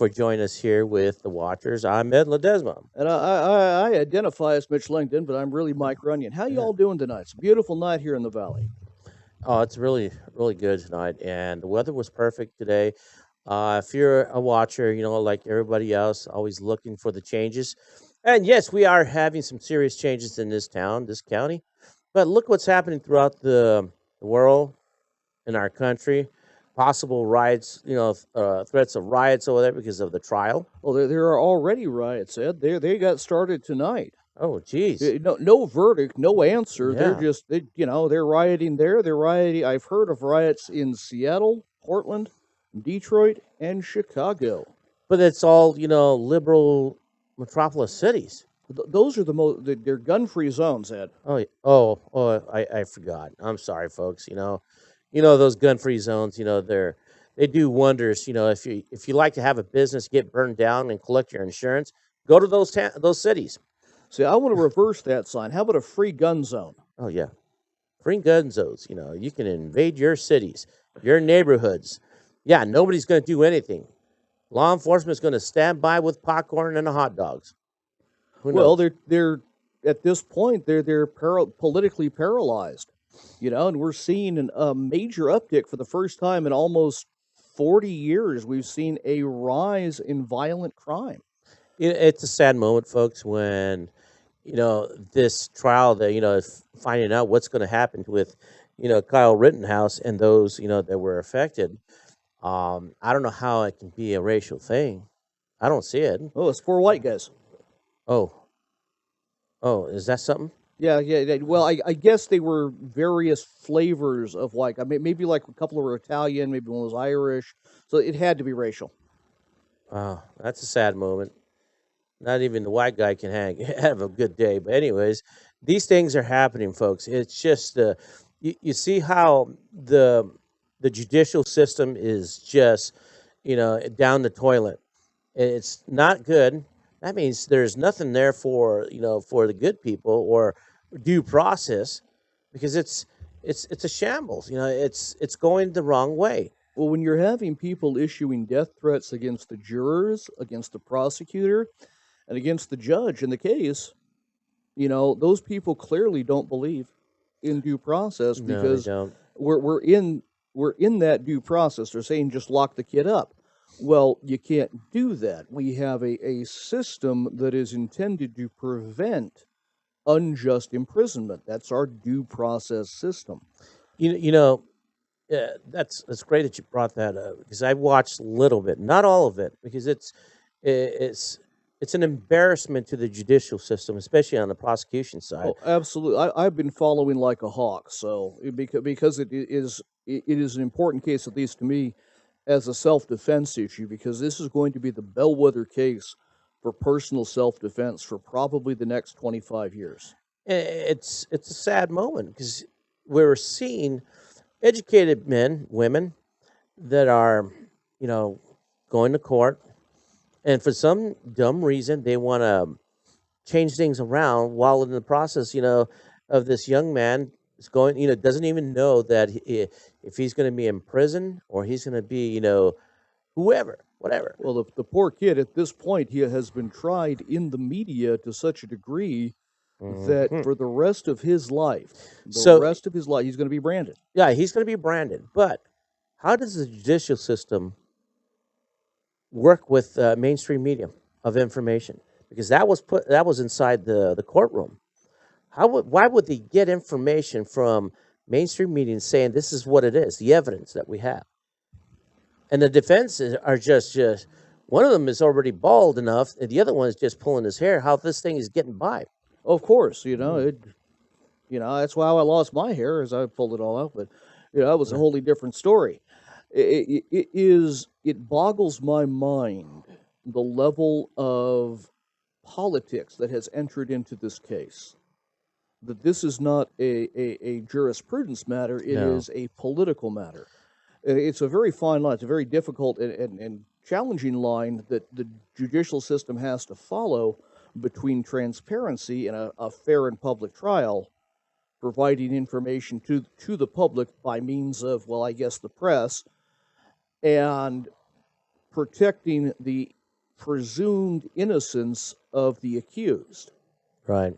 for joining us here with the Watchers. I'm Ed Ledesma. And I identify as Mitch Langdon, but I'm really Mike Runyon. How you Yeah. all doing tonight? It's a beautiful night here in the valley. Oh, it's really good tonight, and the weather was perfect today. If you're a watcher, like everybody else, always looking for the changes. And yes, we are having some serious changes in this town, this county. But look what's happening throughout the world, in our country. Possible riots, threats of riots over there because of the trial. Well, there are already riots, Ed. They got started tonight. Oh, geez. No verdict, no answer. They're Yeah. just they're rioting there. They're rioting. I've heard of riots in Seattle, Portland, Detroit, and Chicago. But it's all, liberal metropolis cities. Those are the most. They're gun-free zones, Ed. I forgot. I'm sorry, folks. Those gun-free zones. They do wonders. If you like to have a business get burned down and collect your insurance, go to those cities. See, I want to reverse that sign. How about a free gun zone? Oh yeah, free gun zones. You can invade your cities, your neighborhoods. Yeah, nobody's going to do anything. Law enforcement's going to stand by with popcorn and the hot dogs. Who Well, knows? they're at this point politically paralyzed, and we're seeing a major uptick for the first time in almost 40 years. We've seen a rise in violent crime. It's a sad moment, folks, when this trial that finding out what's going to happen with Kyle Rittenhouse and those that were affected. I don't know how it can be a racial thing. I don't see it. Oh, it's four white guys. Oh, oh, is that something? Yeah, yeah. Well, I guess they were various flavors of white. I mean, maybe like a couple were Italian, maybe one was Irish. So it had to be racial. Wow, that's a sad moment. Not even the white guy can have a good day. But anyways, these things are happening, folks. It's just you see how the judicial system is just down the toilet. It's not good. That means there's nothing there for the good people or due process because it's a shambles. It's going the wrong way. Well, when you're having people issuing death threats against the jurors, against the prosecutor, and against the judge in the case, those people clearly don't believe in due process No, they because don't. we're in that due process. They're saying just lock the kid up. Well, you can't do that. We have a system that is intended to prevent unjust imprisonment. That's our due process system. You know, that's great that you brought that up because I watched a little bit, not all of it, because it's it's an embarrassment to the judicial system, especially on the prosecution side. Oh, absolutely. I've been following like a hawk. So because it is an important case, at least to me, as a self defense issue, because this is going to be the bellwether case for personal self defense for probably the next 25 years. It's a sad moment because we're seeing educated men, women that are, you know, going to court, and for some dumb reason they want to change things around while in the process, of this young man is going, doesn't even know that if he's going to be in prison or he's going to be, whoever, whatever. Well, the poor kid at this point, he has been tried in the media to such a degree that Mhm. for the rest of his life, So he's going to be branded. yeah, he's going to be branded. But how does the judicial system work with mainstream media of information? Because that was inside the courtroom. Why would they get information from mainstream media saying this is what it is, the evidence that we have? And the defenses are just one of them is already bald enough, and the other one is just pulling his hair. How this thing is getting by? Of course, Mm, that's why I lost my hair as I pulled it all out. But that was a yeah. wholly different story. It boggles my mind the level of politics that has entered into this case. That this is not a jurisprudence matter; it No. is a political matter. It's a very fine line. It's a very difficult and challenging line that the judicial system has to follow between transparency and a fair and public trial, providing information to the public by means of, well, I guess the press, and protecting the presumed innocence of the accused. Right.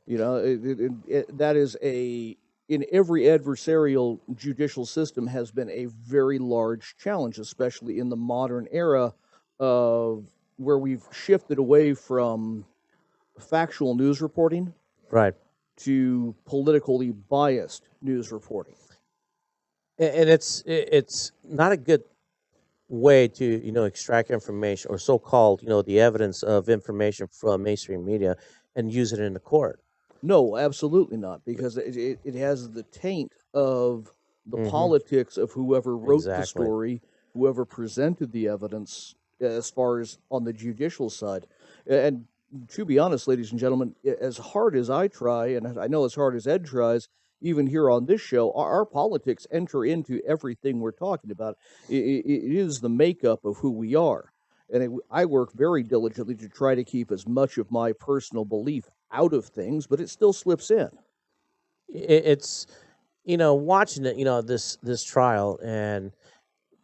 You know, that is in every adversarial judicial system has been a very large challenge, especially in the modern era of where we've shifted away from factual news reporting Right. to politically biased news reporting. And it's not a good way to extract information or so-called the evidence of information from mainstream media and use it in the court. No, absolutely not, because it has the taint of the Hmm. politics of whoever wrote the Exactly. story, whoever presented the evidence, as far as on the judicial side. And to be honest, ladies and gentlemen, as hard as I try, and I know as hard as Ed tries, even here on this show, our politics enter into everything we're talking about. It is the makeup of who we are. And I work very diligently to try to keep as much of my personal belief out of things, but it still slips in. It's watching it, this trial and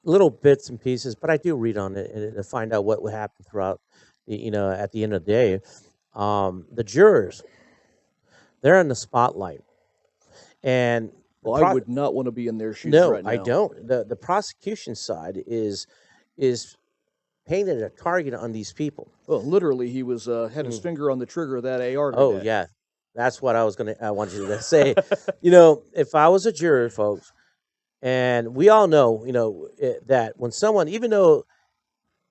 little bits and pieces, but I do read on it and to find out what would happen throughout at the end of the day. The jurors, they're in the spotlight, and the Well, I would not want to be in their shoes no, right I now. don't. The prosecution side is painted a target on these people. Well, literally, he was had his Mm. finger on the trigger of that AR Oh today. yeah, that's what I wanted you to say. If I was a juror, folks, and we all know, that when someone, even though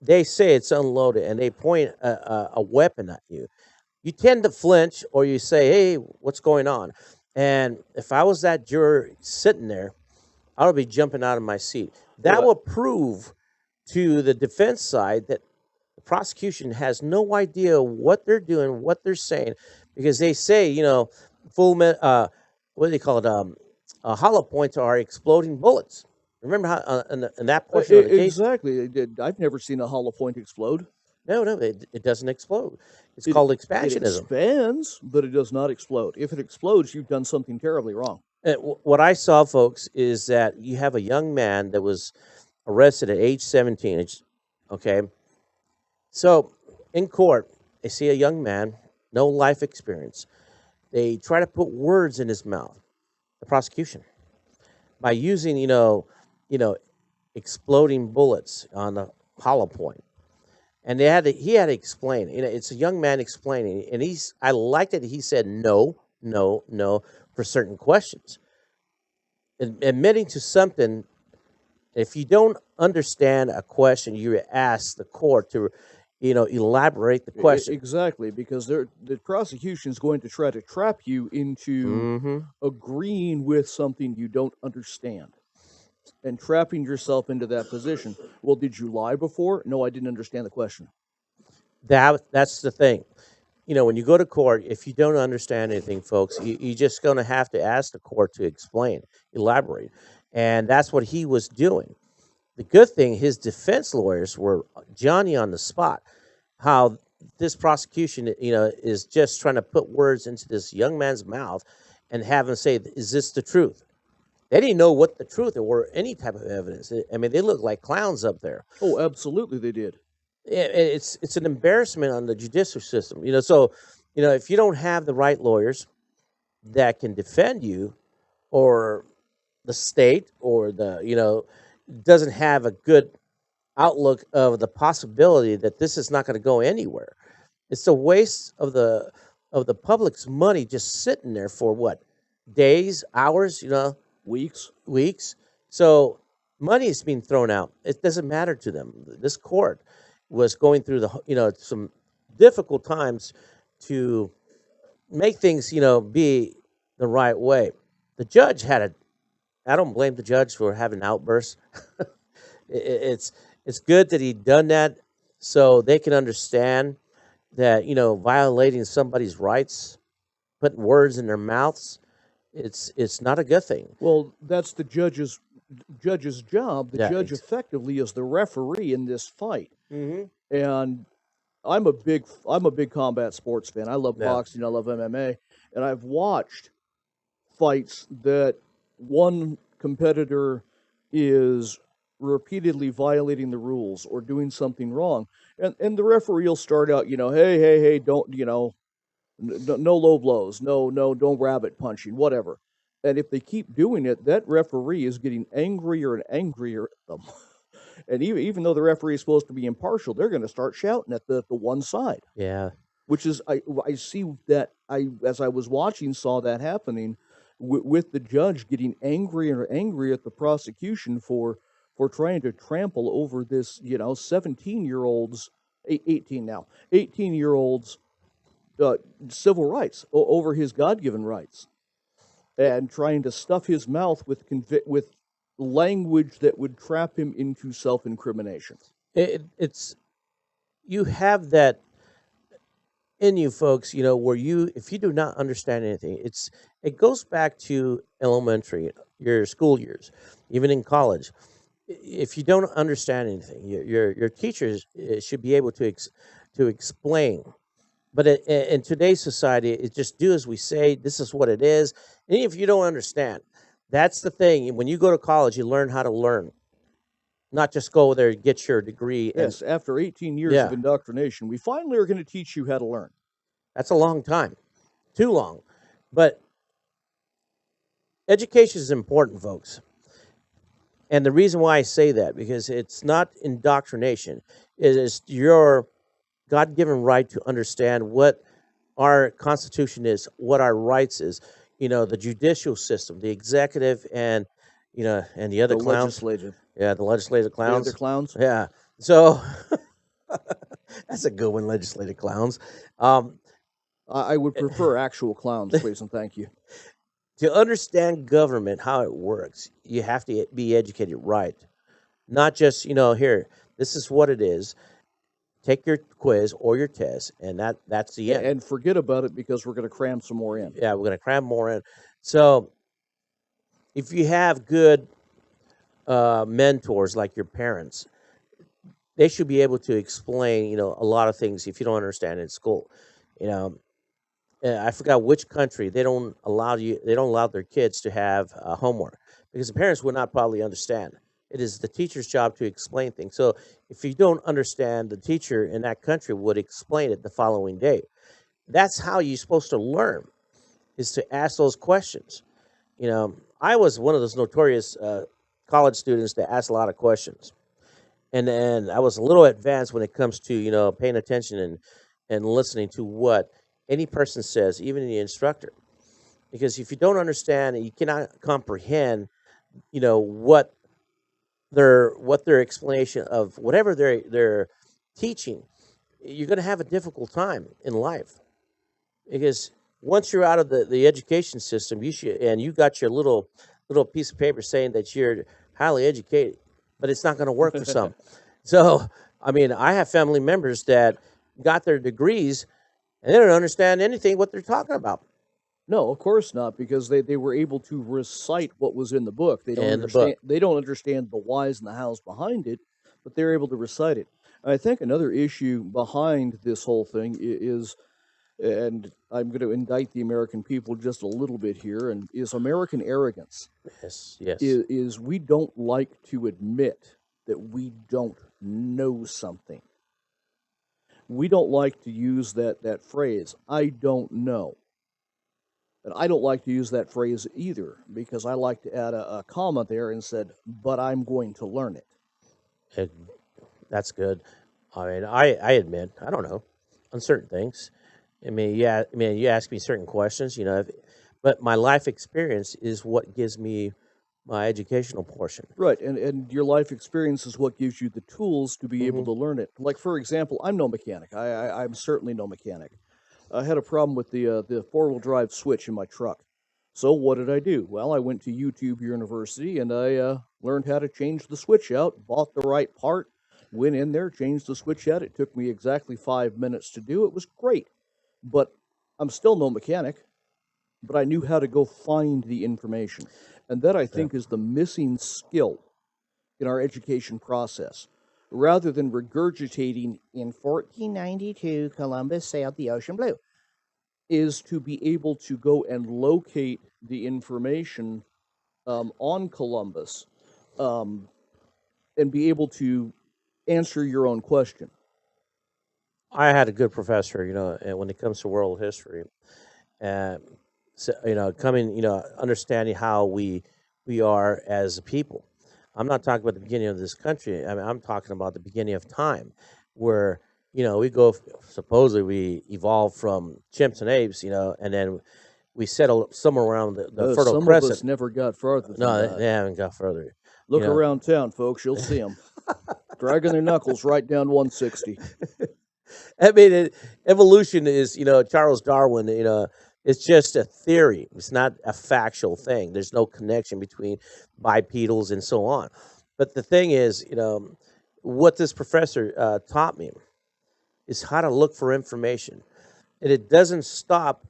they say it's unloaded and they point a weapon at you, you tend to flinch or you say, "Hey, what's going on?" And if I was that juror sitting there, I would be jumping out of my seat. That Well, will prove to the defense side that the prosecution has no idea what they're doing, what they're saying, because they say, what do they call it? Hollow points are exploding bullets. Remember how in that portion of the case? exactly. I've never seen a hollow point explode. No, no, it doesn't explode. It's It called it expansionism. expands, but it does not explode. If it explodes, you've done something terribly wrong. What I saw, folks, is that you have a young man that was arrested at age 17. Okay, so in court, they see a young man, no life experience. They try to put words in his mouth, the prosecution, by using, you know, exploding bullets on the hollow point. And he had to explain. It's a young man explaining, and I liked it. He said no, no, no for certain questions, admitting to something. If you don't understand a question, you ask the court to, elaborate the question. Exactly, because the prosecution is going to try to trap you into Hmm. agreeing with something you don't understand and trapping yourself into that position. Well, did you lie before? No, I didn't understand the question. That's the thing. When you go to court, if you don't understand anything, folks, you're just going to have to ask the court to explain, elaborate. And that's what he was doing. The good thing, his defense lawyers were Johnny on the spot. How this prosecution, is just trying to put words into this young man's mouth and have him say, "Is this the truth?" They didn't know what the truth or any type of evidence. I mean, they look like clowns up there. Oh, absolutely, they did. It's an embarrassment on the judicial system. So if you don't have the right lawyers that can defend you, or the state, or the doesn't have a good outlook of the possibility that this is not going to go anywhere. It's a waste of the public's money just sitting there for what, days, hours, Weeks. weeks. So money is being thrown out. It doesn't matter to them. This court was going through some difficult times to make things be the right way. The judge had a. I don't blame the judge for having outbursts. It's good that he done that so they can understand that violating somebody's rights, putting words in their mouths, it's not a good thing. Well, that's the judge's job. The Yeah. judge effectively is the referee in this fight. Mm-hmm. And I'm a big combat sports fan. I love Yeah. boxing, I love MMA, and I've watched fights that one competitor is repeatedly violating the rules or doing something wrong, and the referee will start out, hey, hey, hey, don't, no low blows, no, don't rabbit punching, whatever. And if they keep doing it, that referee is getting angrier and angrier at them. And even though the referee is supposed to be impartial, they're going to start shouting at the one side, Yeah. which is I see that I as I was watching saw that happening with the judge getting angrier and angrier at the prosecution for trying to trample over this 17-year-olds 18 now 18-year-olds civil rights over his God-given rights, and trying to stuff his mouth with language that would trap him into self-incrimination. It's you have that in you, folks. Where if you do not understand anything, it goes back to elementary, your school years, even in college. If you don't understand anything, your teachers should be able to explain. But in today's society, it just do as we say. This is what it is. And if you don't understand, that's the thing. When you go to college, you learn how to learn, not just go there and get your degree. And Yes, after 18 years of yeah, indoctrination, we finally are going to teach you how to learn. that's a long time, too long. But education is important, folks. And the reason why I say that, because it's not indoctrination. It is your God-given right to understand what our Constitution is, what our rights is. The judicial system, the executive, and the other The clowns. legislative, Yeah, the legislative the other clowns. clowns. Yeah. So that's a good one, legislative clowns. Um, I would prefer actual clowns, please and thank you. to understand government, how it works, you have to be educated right. Not just, here, this is what it is. Take your quiz or your test, and that's the end. And forget about it because we're going to cram some more in. Yeah, we're going to cram more in. So if you have good mentors like your parents, they should be able to explain, a lot of things if you don't understand in school. You know, I forgot which country they don't allow their kids to have homework because the parents would not probably understand. It is the teacher's job to explain things. So if you don't understand, the teacher in that country would explain it the following day. That's how you're supposed to learn, is to ask those questions. I was one of those notorious college students that asked a lot of questions, and I was a little advanced when it comes to paying attention and listening to what any person says, even the instructor. Because if you don't understand, you cannot comprehend, what their explanation of whatever they're teaching. You're going to have a difficult time in life because once you're out of the education system, you got your little piece of paper saying that you're highly educated, but it's not going to work for some. So, I mean, I have family members that got their degrees and they don't understand anything what they're talking about No, of course not, because they were able to recite what was in the book. in the book. They don't understand the whys and the hows behind it, but they're able to recite it. And I think another issue behind this whole thing is, and I'm going to indict the American people just a little bit here, and is American arrogance. Yes, yes. Is we don't like to admit that we don't know something. We don't like to use that phrase, I don't know. And I don't like to use that phrase either because I like to add a comma there and said, but I'm going to learn it. It- that's good. I mean, I admit I don't know on certain things. I mean, yeah. I mean, you ask me certain questions, but my life experience is what gives me my educational portion. Right. And your life experience is what gives you the tools to be able Hmm. to learn it. Like, for example, I'm no mechanic. I'm certainly no mechanic. I had a problem with the four-wheel drive switch in my truck. So what did I do? Well, I went to YouTube University and I learned how to change the switch out, bought the right part, went in there, changed the switch out. It took me exactly 5 minutes to do. It was great. But I'm still no mechanic, but I knew how to go find the information. And that I Yeah. think is the missing skill in our education process. Rather than regurgitating in 1492 Columbus sailed the ocean blue, is to be able to go and locate the information on Columbus, um, and be able to answer your own question. I had a good professor, and when it comes to world history, and so, coming, understanding how we are as a people. I'm not talking about the beginning of this country. I mean, I'm talking about the beginning of time, where we go supposedly we evolved from chimps and apes, and then we settle somewhere around the Fertile Some of us Crescent. never got farther than No, that. they haven't got further. You Look know, around town, folks. You'll see them dragging their knuckles right down 160. I mean, evolution is, Charles Darwin, it's just a theory. It's not a factual thing. There's no connection between bipedals and so on. But the thing is, what this professor taught me is how to look for information. And it doesn't stop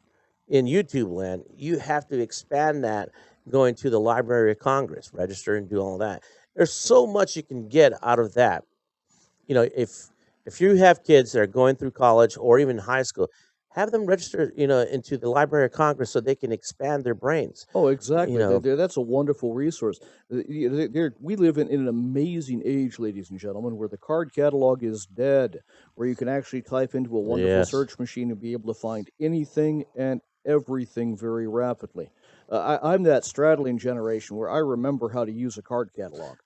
in YouTube land. You have to expand that going to the Library of Congress, register and do all that. There's so much you can get out of that. If you have kids that are going through college or even high school, have them register, into the Library of Congress so they can expand their brains. Oh, You exactly. know, That's a wonderful resource. We live in an amazing age, ladies and gentlemen, where the card catalog is dead, where you can actually type into a wonderful yes, search machine and be able to find anything and everything very rapidly. I'm that straddling generation where I remember how to use a card catalog.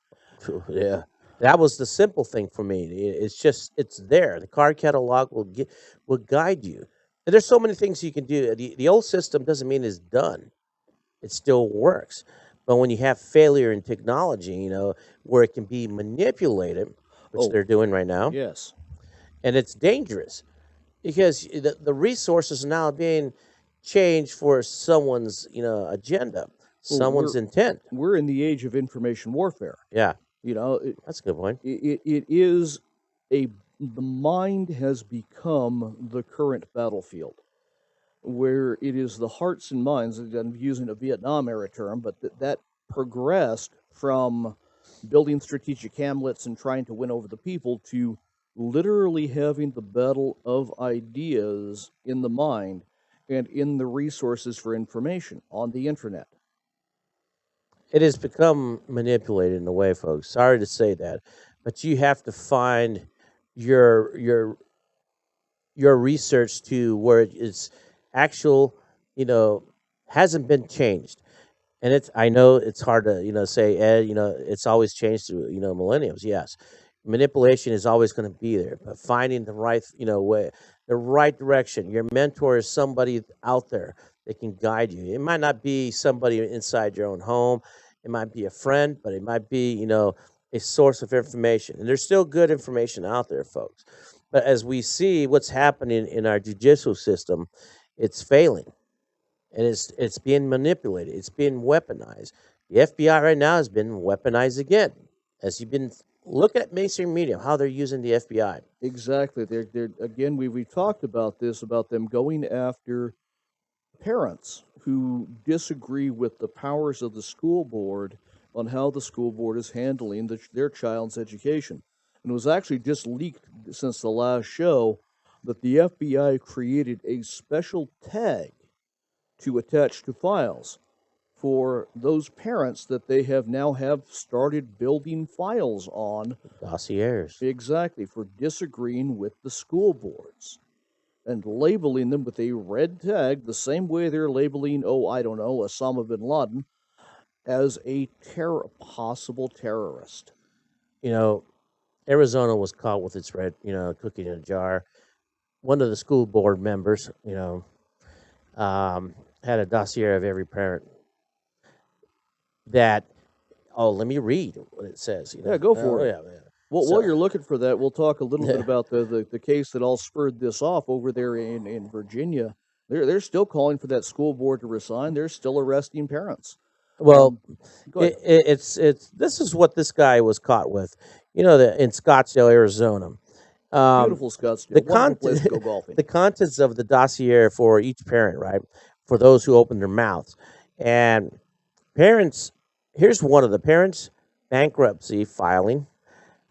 yeah. That was the simple thing for me. It's just it's there. The card catalog will guide you. And there's so many things you can do. The old system doesn't mean it's done. It still works. But when you have failure in technology, where it can be manipulated, which Oh, they're doing right now, yes. and it's dangerous because the resources are now being changed for someone's, agenda, Well, someone's intent. we're in the age of information warfare. Yeah, You know, that's a good point. it is a the mind has become the current battlefield, where it is the hearts and minds. And I'm using a Vietnam era term, but that progressed from building strategic hamlets and trying to win over the people to literally having the battle of ideas in the mind and in the resources for information on the internet. It has become manipulated in a way, folks. Sorry to say that, but you have to find your your your research to where it is actual, you know, hasn't been changed. And I know it's hard to, say, Ed, it's always changed through, millenniums. Yes. Manipulation is always going to be there, but finding the right, way, the right direction. Your mentor is somebody out there that can guide you. It might not be somebody inside your own home. It might be a friend, but it might be, a source of information. And there's still good information out there, folks. But as we see what's happening in our judicial system, it's failing and it's being manipulated. It's being weaponized. The FBI right now has been weaponized again. As you've been looking at mainstream media, how they're using the FBI. Exactly. They're again. We talked about this about them going after parents who disagree with the powers of the school board on how the school board is handling their child's education. And it was actually just leaked since the last show that the FBI created a special tag to attach to files for those parents that they have started building files on Dossiers. exactly for disagreeing with the school boards and labeling them with a red tag the same way they're labeling, oh, I don't know, Osama bin Laden as a possible terrorist. You know, Arizona was caught with its red, cookie in a jar. One of the school board members, had a dossier of every parent that, oh, let me read what it says. Yeah, go Oh, for it. yeah, yeah. Well, So, while you're looking for that, we'll talk a little bit yeah. about the case that all spurred this off over there in Virginia. They're still calling for that school board to resign. They're still arresting parents. Well, Go ahead. it's this is what this guy was caught with, in Scottsdale, Arizona. Um, Beautiful the Scottsdale, wonderful place to content, go golfing. the contents of the dossier for each parent, right? For those who open their mouths, and parents. Here's one of the parents: bankruptcy filing,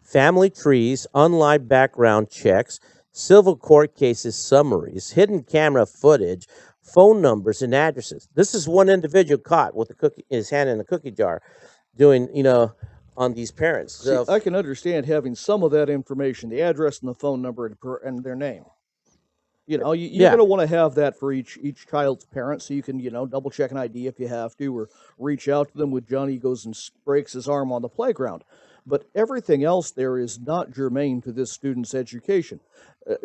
family trees, online background checks, civil court cases summaries, hidden camera footage, phone numbers, and addresses. This is one individual caught with his hand in a cookie jar, doing on these parents. See, So I can understand having some of that information, the address and the phone number and their name. You're yeah, going to want to have that for each child's parent, so you can double check an ID if you have to, or reach out to them when Johnny goes and breaks his arm on the playground. But everything else there is not germane to this student's education.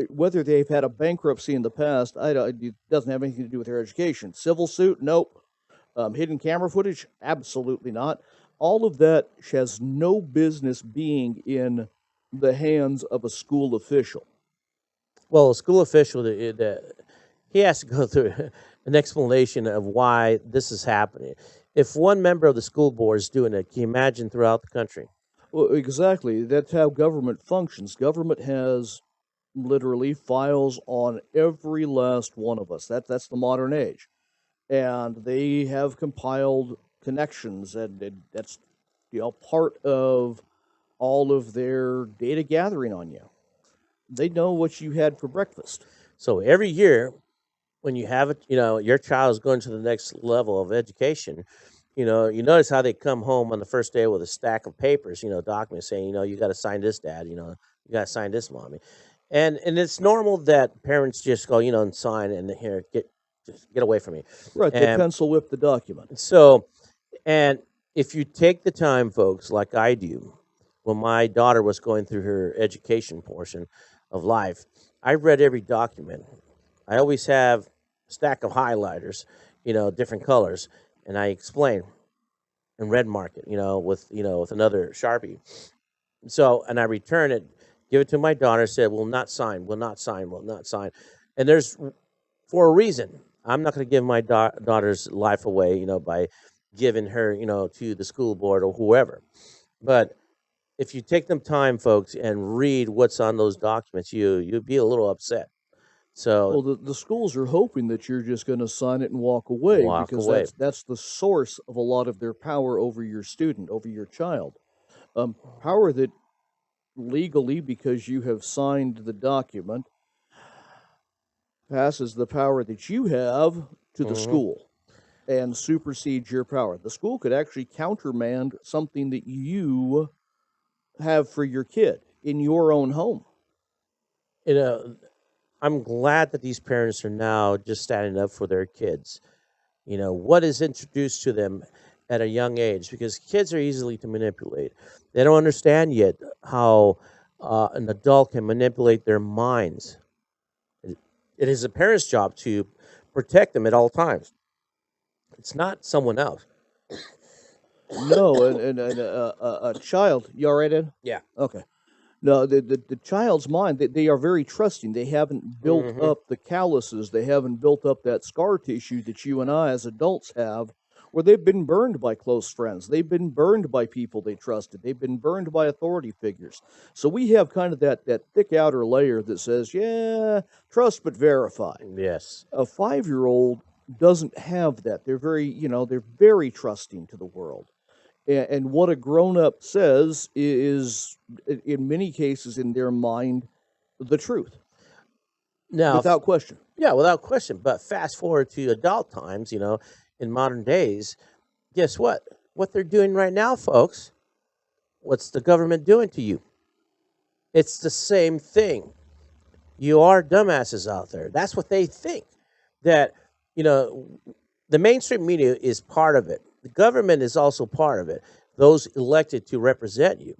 Whether they've had a bankruptcy in the past, it doesn't have anything to do with their education. Civil suit, nope. Hidden camera footage, absolutely not. All of that has no business being in the hands of a school official. well, a school official, he has to go through an explanation of why this is happening. If one member of the school board is doing it, can you imagine throughout the country? Well, exactly. That's how government functions. Government has literally files on every last one of us. That's the modern age, and they have compiled connections, and that's part of all of their data gathering on you. They know what you had for breakfast. So every year, when you have it, your child is going to the next level of education. You notice how they come home on the first day with a stack of papers, documents saying, you got to sign this, dad. You got to sign this, mommy. And it's normal that parents just go, and sign and here just get away from me. Right, they And pencil whip the document. so, and if you take the time, folks, like I do, when my daughter was going through her education portion of life, I read every document. I always have a stack of highlighters, different colors, and I explain and red mark it, with another Sharpie. So, and I return it, give it to my daughter, said, will not sign, will not sign, will not sign. And there's for a reason. I'm not going to give my daughter's life away, by giving her, to the school board or whoever. But if you take them time, folks, and read what's on those documents, you'd be a little upset. So Well, the schools are hoping that you're just going to sign it and walk away, walk because away. that's the source of a lot of their power over your student, over your child. Power that legally, because you have signed the document, passes the power that you have to the Hmm. school and supersedes your power. The school could actually countermand something that you have for your kid in your own home. You know, I'm glad that these parents are now just standing up for their kids. What is introduced to them at a young age, because kids are easily to manipulate. They don't understand yet how an adult can manipulate their minds. It it is a parent's job to protect them at all times. It's not someone else. No, and a child, you all right, Ed? Yeah. Okay. No, the child's mind, they are very trusting. They haven't built Hmm. up the calluses. They haven't built up that scar tissue that you and I as adults have, where they've been burned by close friends. They've been burned by people they trusted. They've been burned by authority figures. So we have kind of that thick outer layer that says, yeah, trust but verify. Yes. A 5-year-old doesn't have that. They're very trusting to the world. And what a grown up says is, in many cases, in their mind, the truth, Now, without question. yeah, without question. But fast forward to adult times, in modern days, guess what? What they're doing right now, folks, what's the government doing to you? It's the same thing. You are dumbasses out there. That's what they think. That, you know, the mainstream media is part of it. The government is also part of it. Those elected to represent you.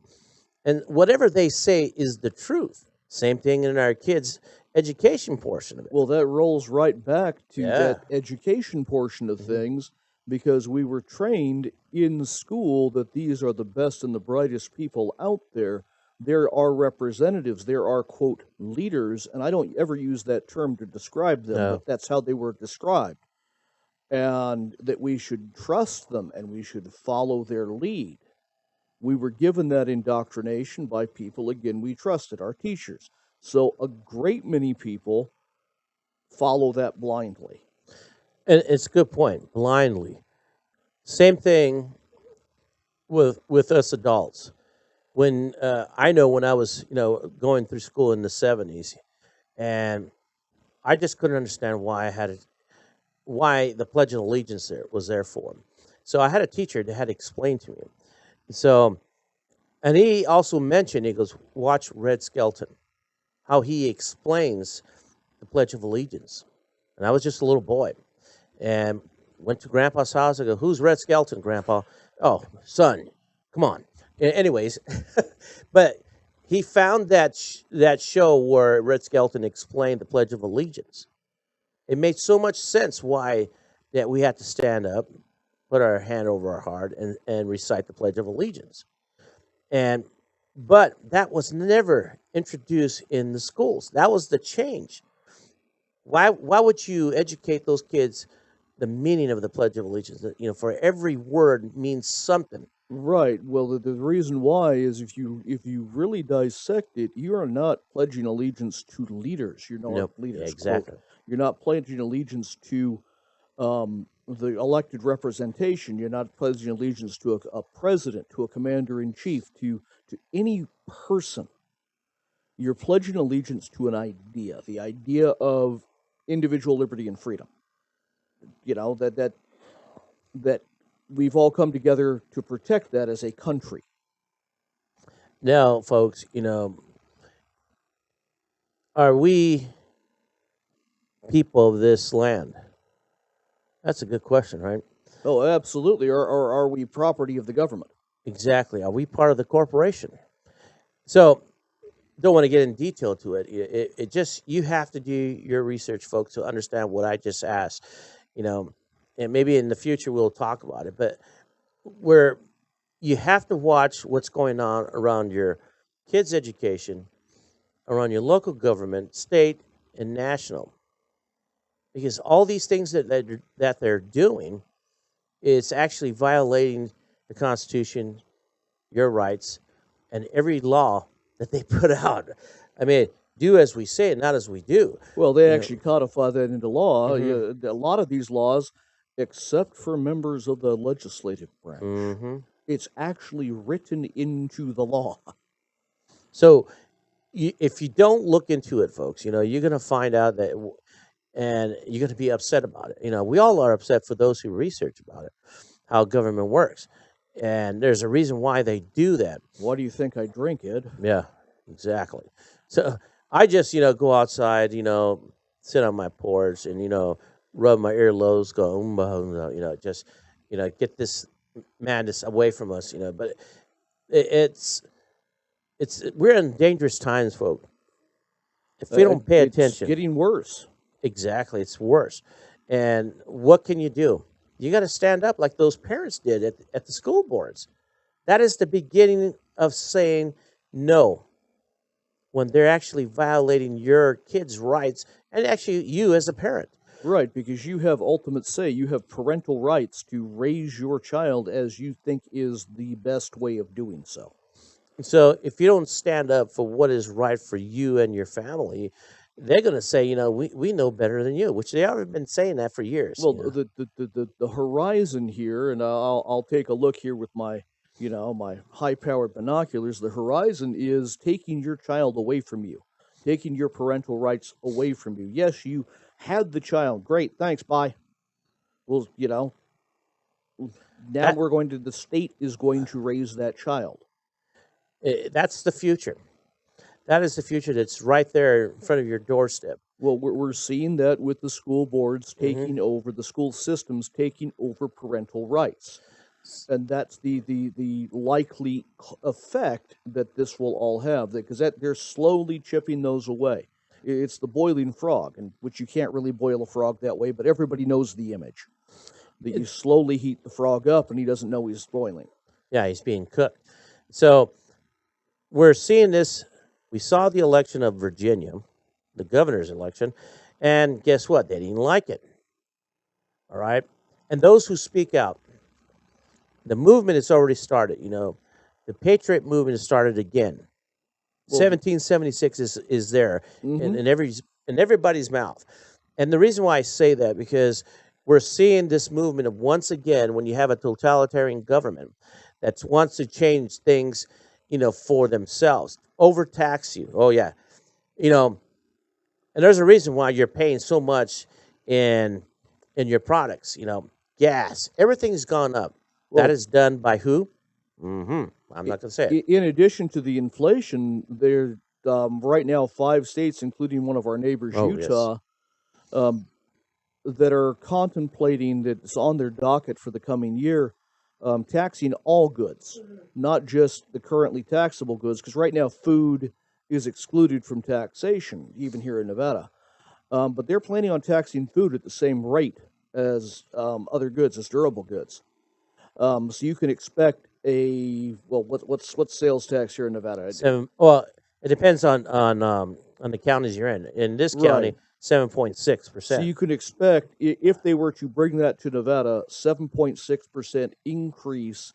And whatever they say is the truth. Same thing in our kids' education portion of it. Well, that rolls right back to Yeah. that education portion of Hmm. things, because we were trained in school that these are the best and the brightest people out there. There are representatives, there are, quote, leaders, and I don't ever use that term to describe them, No. but that's how they were described. And that we should trust them and we should follow their lead. We were given that indoctrination by people, again, we trusted, our teachers. So a great many people follow that blindly. And it's a good point. Blindly. Same thing with us adults. When I know when I was going through school in the 70s, and I just couldn't understand why the Pledge of Allegiance was there for. So I had a teacher that had to explain to me. So And he also mentioned, he goes, watch Red Skelton, how he explains the Pledge of Allegiance. And I was just a little boy and went to Grandpa's house. I go, who's Red Skelton, Grandpa? Oh, son, come on. Anyways, but he found that show where Red Skelton explained the Pledge of Allegiance. It made so much sense why that we had to stand up, put our hand over our heart, and recite the Pledge of Allegiance. And but that was never introduced in the schools. That was the change. Why would you educate those kids the meaning of the Pledge of Allegiance? For every word means something. Right. Well, the reason why is if you really dissect it, you are not pledging allegiance to leaders. You're not Nope. leaders. Quote. Exactly. You're not pledging allegiance to the elected representation. You're not pledging allegiance to a president, to a commander in chief, to any person. You're pledging allegiance to an idea, the idea of individual liberty and freedom. That we've all come together to protect that as a country. Now, folks, are we people of this land? That's a good question, right? Oh, absolutely. Or are we property of the government? Exactly. Are we part of the corporation? So, don't want to get in detail to it. It just, you have to do your research, folks, to understand what I just asked. And maybe in the future we'll talk about it. But where you have to watch what's going on around your kids' education, around your local government, state, and national, because all these things that they're doing is actually violating the Constitution, your rights, and every law that they put out. I mean, do as we say, not as we do. Well, they You know, actually codify that into law. mhm, A lot of these laws, except for members of the legislative branch, mhm. it's actually written into the law. So, if you don't look into it, folks, you're going to find out that, and you're going to be upset about it. We all are upset for those who research about it, how government works, and there's a reason why they do that. Why do you think I drink, Ed? Yeah, exactly. So I just, go outside, sit on my porch and, rub my earlobes, go, just, get this madness away from us, But it's we're in dangerous times, folks. If we don't pay It's attention, getting worse. exactly, it's worse. And what can you do? You got to stand up like those parents did at the school boards. That is the beginning of saying no when they're actually violating your kids' rights and actually you as a parent. Right, because you have ultimate say. You have parental rights to raise your child as you think is the best way of doing so. And so if you don't stand up for what is right for you and your family, they're going to say, we know better than you, which they have been saying that for years. Well, the horizon here, and I'll take a look here with my my high-powered binoculars. The horizon is taking your child away from you, taking your parental rights away from you. Yes, you had the child. Great, thanks. Bye. Well, now That, the state is going to raise that child. that's the future. That is the future that's right there in front of your doorstep. Well, we're seeing that with the school boards Hmm. taking over, the school systems taking over parental rights. And that's the likely effect that this will all have, because they're slowly chipping those away. It's the boiling frog, and which you can't really boil a frog that way, but everybody knows the image that you slowly heat the frog up, and he doesn't know he's boiling. Yeah, he's being cooked. So we're seeing this. We saw the election of Virginia, the governor's election, and guess what? They didn't like it. All right. And those who speak out, the movement has already started. The Patriot movement has started again. Well, 1776 is there hmm in everybody's mouth. And the reason why I say that, because we're seeing this movement of, once again, when you have a totalitarian government that wants to change things, for themselves, overtax you. Oh yeah, you know, and there's a reason why you're paying so much in your products. Gas, everything's gone up. That well, is done by who? I'm I- not going to say it. In addition to the inflation, there right now 5 states, including one of our neighbors, Oh, yes. Utah, um, that are contemplating that's on their docket for the coming year, taxing all goods, not just the currently taxable goods, because right now food is excluded from taxation, even here in Nevada. But they're planning on taxing food at the same rate as other goods, as durable goods. So you can expect what's sales tax here in Nevada? Well, it depends on the counties you're in. In this Right. county, 7.6 So percent. you can expect if they were to bring that to Nevada, 7.6% increase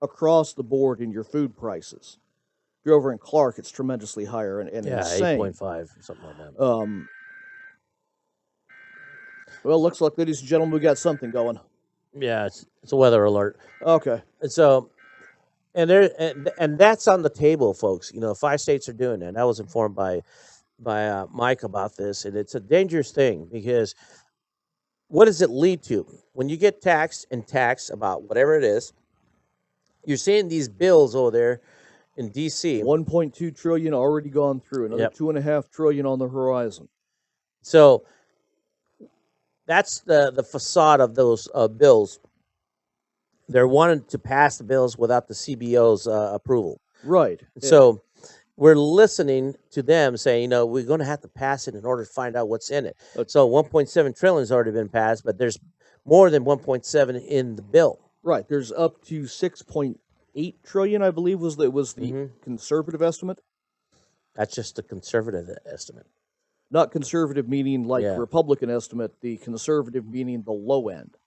across the board in your food prices. If you're over in Clark, it's tremendously higher and Yeah, insane. 8.5 something like that. Um, well, looks like, ladies and gentlemen, we got something going. Yeah, it's a weather alert. Okay. And so and that's on the table, folks. 5 states are doing that. I was informed by Mike about this, and it's a dangerous thing because what does it lead to when you get taxed and taxed about whatever it is? You're seeing these bills over there in D.C. 1.2 trillion already gone through. Another Yep. 2.5 trillion on the horizon. So that's the facade of those bills. They're wanting to pass the bills without the CBO's approval. Right. So we're listening to them saying, we're going to have to pass it in order to find out what's in it. So 1.7 trillion has already been passed, but there's more than 1.7 in the bill. Right. There's up to 6.8 trillion, I believe, was the conservative estimate. That's just the conservative estimate. Not conservative meaning like Yeah. Republican estimate, the conservative meaning the low end.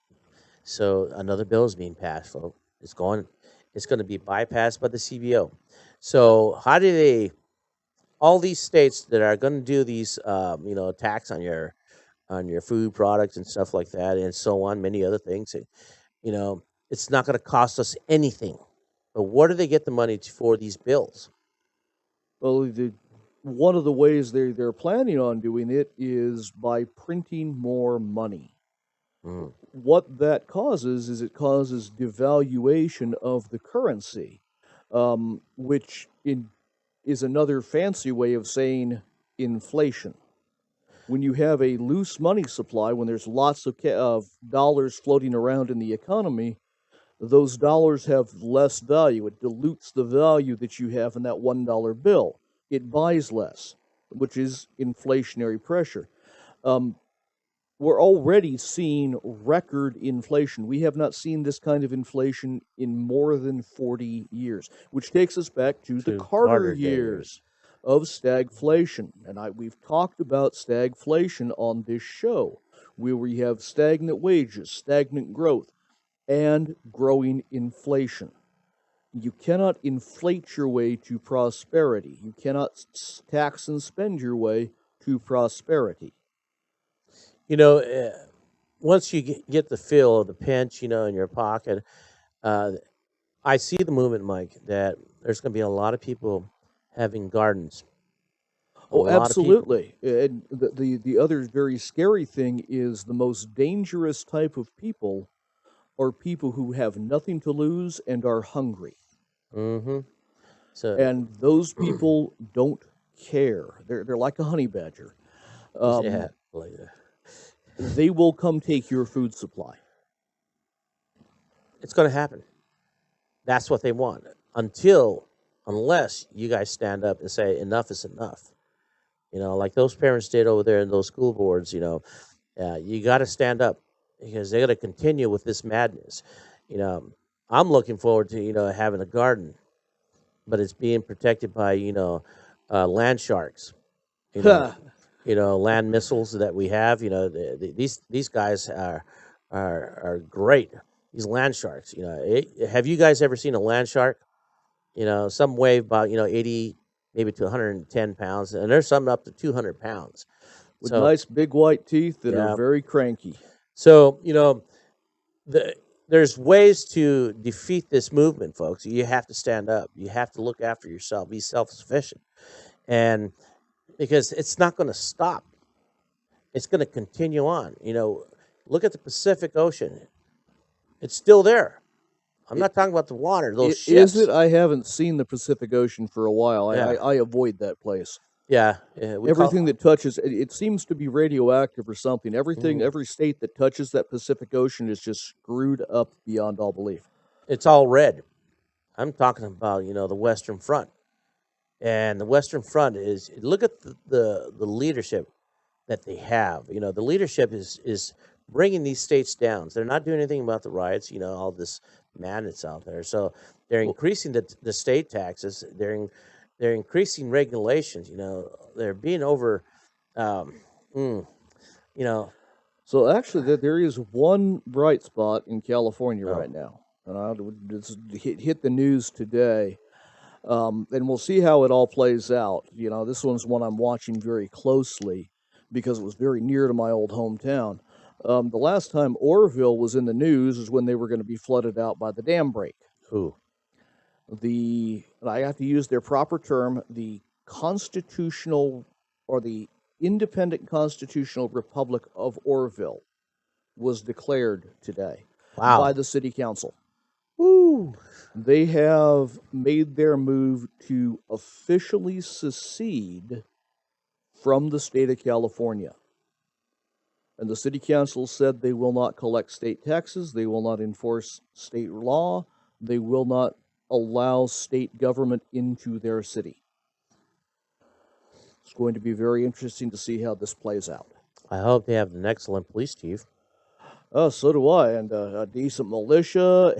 So another bill is being passed, folks. It's going to be bypassed by the CBO. So how do they? All these states that are going to do these, tax on your food products and stuff like that, and so on, many other things. It's not going to cost us anything. But where do they get the money for these bills? Well, one of the ways they're planning on doing it is by printing more money. Mm. What that causes is it causes devaluation of the currency, which is another fancy way of saying inflation. When you have a loose money supply, when there's lots of dollars floating around in the economy, those dollars have less value. It dilutes the value that you have in that $1 bill. It buys less, which is inflationary pressure. We're already seeing record inflation. We have not seen this kind of inflation in more than 40 years, which takes us back to the Carter years of stagflation. And we've talked about stagflation on this show, where we have stagnant wages, stagnant growth, and growing inflation. You cannot inflate your way to prosperity. You cannot tax and spend your way to prosperity. Once you get the feel of the pinch, in your pocket, I see the movement, Mike, that there's going to be a lot of people having gardens. Oh, absolutely. And the other very scary thing is the most dangerous type of people are people who have nothing to lose and are hungry. Mm-hmm. So And those people don't care. They're like a honey badger. yeah, like They will come take your food supply. it's going to happen. That's what they want. Unless you guys stand up and say enough is enough. Like those parents did over there in those school boards. You got to stand up because they're going to continue with this madness. I'm looking forward to having a garden, but it's being protected by land sharks. Land missiles that we have. These guys are great. These land sharks. Have you guys ever seen a land shark? Some weigh about 80 maybe to 110 pounds, and there's some up to 200 pounds. With nice big white teeth that Yeah. are very cranky. So there's ways to defeat this movement, folks. You have to stand up. You have to look after yourself. Be self-sufficient, and because it's not going to stop, it's going to continue on. Look at the Pacific Ocean; it's still there. I'm not talking about the water, those Is it? ships. I haven't seen the Pacific Ocean for a while. Yeah, I avoid that place. yeah, yeah. We Everything call that touches it seems to be radioactive or something. Everything, mm, every state that touches that Pacific Ocean is just screwed up beyond all belief. it's all red. I'm talking about the Western Front, and the Western Front is look at the leadership that they have. The leadership is bringing these states down. They're not doing anything about the riots. All this madness out there. So they're Well, increasing the state taxes. They're increasing regulations. They're being over. Um, mm, you know. so actually, there is one bright spot in California Oh, right now, and I just hit the news today. And we'll see how it all plays out. This one's one I'm watching very closely because it was very near to my old hometown. The last time Orville was in the news is when they were going to be flooded out by the dam break. who? And I have to use their proper term, the constitutional or the independent constitutional republic of Orville was declared today by Wow. the city council. Woo. They have made their move to officially secede from the state of California. And the city council said they will not collect state taxes, they will not enforce state law, they will not allow state government into their city. It's going to be very interesting to see how this plays out. I hope they have an excellent police chief. Oh, so do I, and a decent militia.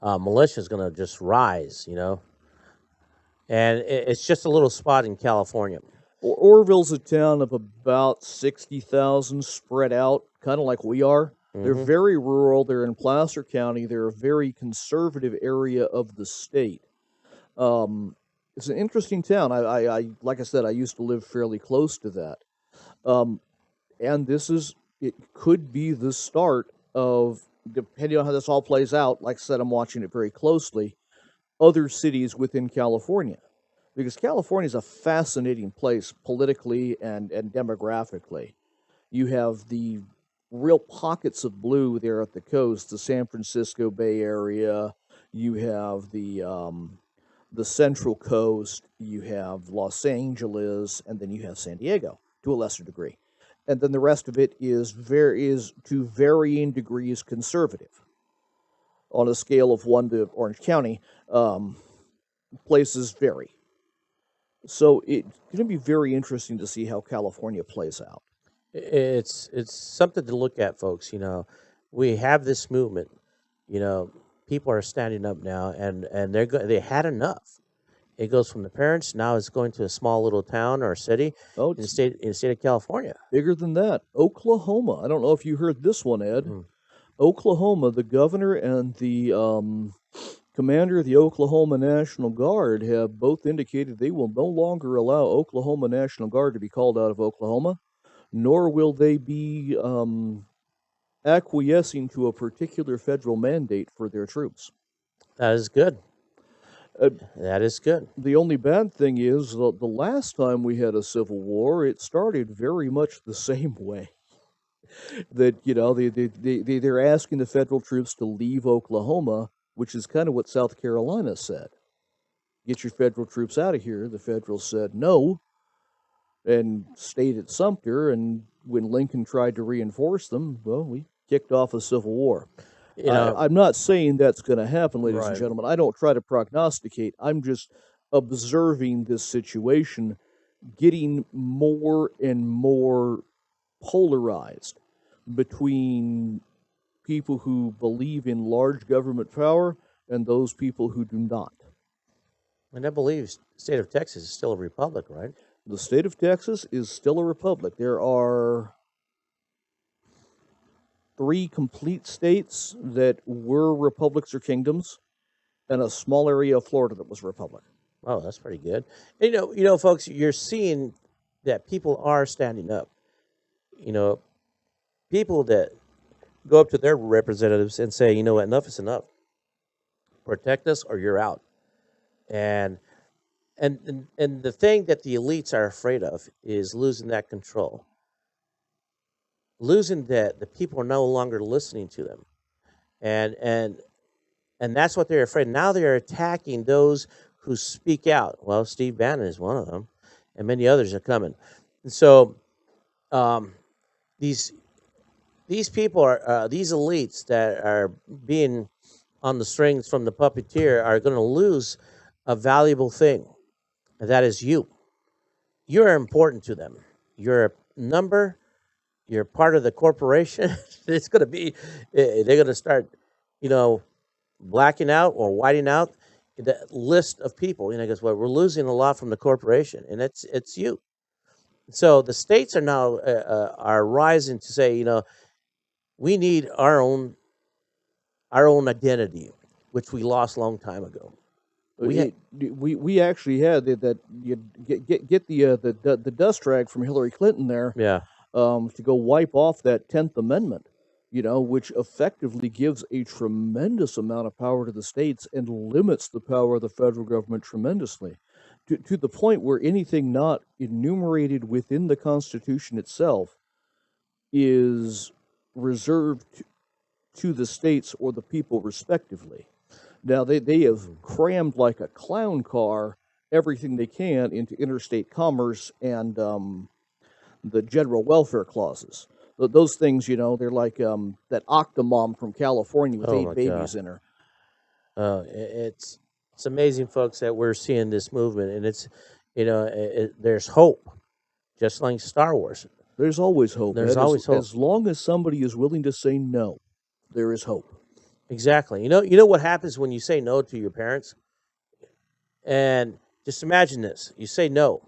Militia is going to just rise, and it's just a little spot in California. Orville's a town of about 60,000 spread out, kind of like we are. They're Hmm. very rural. They're in Placer County. They're a very conservative area of the state. Um, it's an interesting town. Like I said, I used to live fairly close to that. Um, and it could be the start of, depending on how this all plays out, like I said, I'm watching it very closely, other cities within California. Because California is a fascinating place politically and demographically. You have the real pockets of blue there at the coast, the San Francisco Bay Area. You have the Central Coast. You have Los Angeles, and then you have San Diego to a lesser degree. And then the rest of it is to varying degrees conservative. On a scale of 1 to Orange County, places vary. So it's going to be very interesting to see how California plays out. It's something to look at, folks. We have this movement. You know, People are standing up now, and they had enough. It goes from the parents now. It's going to a small little town or city Oh, in the it's state of California. bigger than that. Oklahoma. I don't know if you heard this one, Ed. Mm. Oklahoma, the governor and the commander of the Oklahoma National Guard have both indicated they will no longer allow Oklahoma National Guard to be called out of Oklahoma, nor will they be acquiescing to a particular federal mandate for their troops. That is good. Uh, That is good. The only bad thing is the last time we had a civil war, it started very much the same way. That they're asking the federal troops to leave Oklahoma, which is kind of what South Carolina said. Get your federal troops out of here. The federals said no and stayed at Sumter. And when Lincoln tried to reinforce them, well, we kicked off a civil war. You know, I'm not saying that's going to happen, ladies and right. gentlemen. I don't try to prognosticate. I'm just observing this situation getting more and more polarized between people who believe in large government power and those people who do not. And I believe the state of Texas is still a republic, right? The state of Texas is still a republic. There are 3 complete states that were republics or kingdoms, and a small area of Florida that was a republic. Oh, that's pretty good. And, folks, you're seeing that people are standing up. You know, People that go up to their representatives and say, you know what, enough is enough. Protect us or you're out. And and the thing that the elites are afraid of is losing that control. Losing that the people are no longer listening to them. And And that's what they're afraid. Now they're attacking those who speak out. Well, Steve Bannon is one of them, and many others are coming. And so um, these these people are these elites that are being on the strings from the puppeteer are going to lose a valuable thing, and that is you. You're important to them. You're a number. You're part of the corporation. It's going to be. They're going to start, you know, blacking out or whiting out the list of people. You know, because well, we're losing a lot from the corporation, and it's you. So the states are now are rising to say, you know, we need our own identity, which we lost a long time ago. We ha- We actually had that you get the dust rag from Hillary Clinton there, yeah, to go wipe off that 10th Amendment, which effectively gives a tremendous amount of power to the states and limits the power of the federal government tremendously, to the point where anything not enumerated within the Constitution itself is reserved to the states or the people respectively. Now, they have crammed like a clown car everything they can into interstate commerce and the general welfare clauses. Those things, they're like that Octomom from California with oh eight my God. babies in her. It's amazing, folks, that we're seeing this movement, and it's there's hope, just like Star Wars. There's always hope, There's Ed. always hope. As long as somebody is willing to say no, there is hope. Exactly. You know what happens when you say no to your parents, and just imagine this: you say no.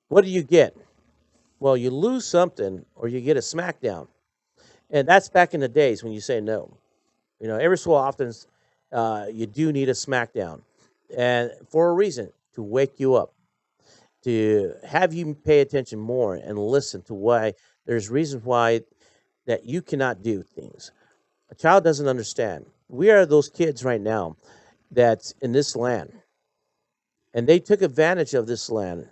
What do you get? Well, you lose something, or you get a smackdown, and that's back in the days when you say no. Every so often, you do need a smackdown, and for a reason to wake you up, to have you pay attention more and listen to why there's reasons why that you cannot do things. A child doesn't understand. We are those kids right now that's in this land, and they took advantage of this land.